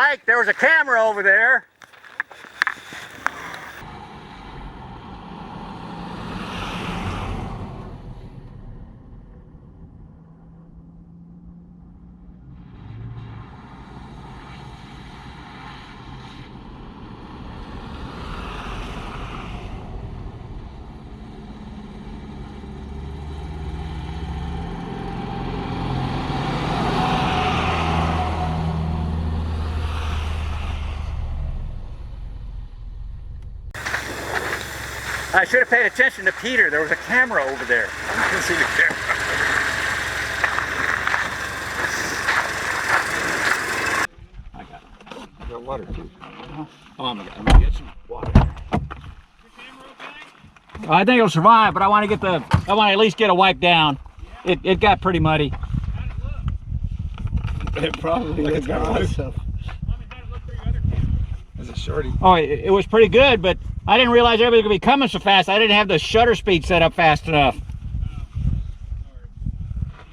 Mike, there was a camera over there. I should have paid attention to Peter. There was a camera over there. I didn't see the camera. I got it. I got water too. Oh my God, I'm gonna get some water. Your camera okay? I think it'll survive, but I want to at least get a wipe down. It got pretty muddy. How'd it look? It probably looked awesome. As a shorty. Oh, it was pretty good, but I didn't realize everybody was going to be coming so fast. I didn't have the shutter speed set up fast enough.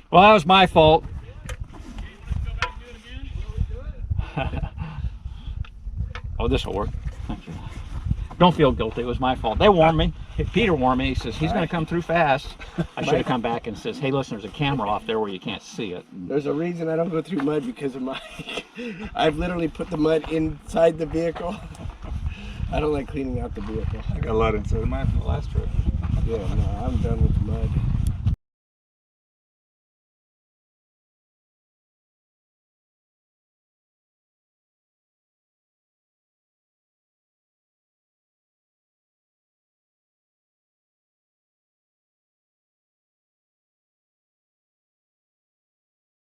Well, that was my fault. Oh, this will work. Thank you. Don't feel guilty. It was my fault. They warned me. Peter warned me. He says he's going to come through fast. I should have come back and says, hey, listen, there's a camera off there where you can't see it. There's a reason I don't go through mud because of Mike. I've literally put the mud inside the vehicle. I don't like cleaning out the vehicle. I got a lot inside of mine from the last trip. Yeah, no, I'm done with the mud.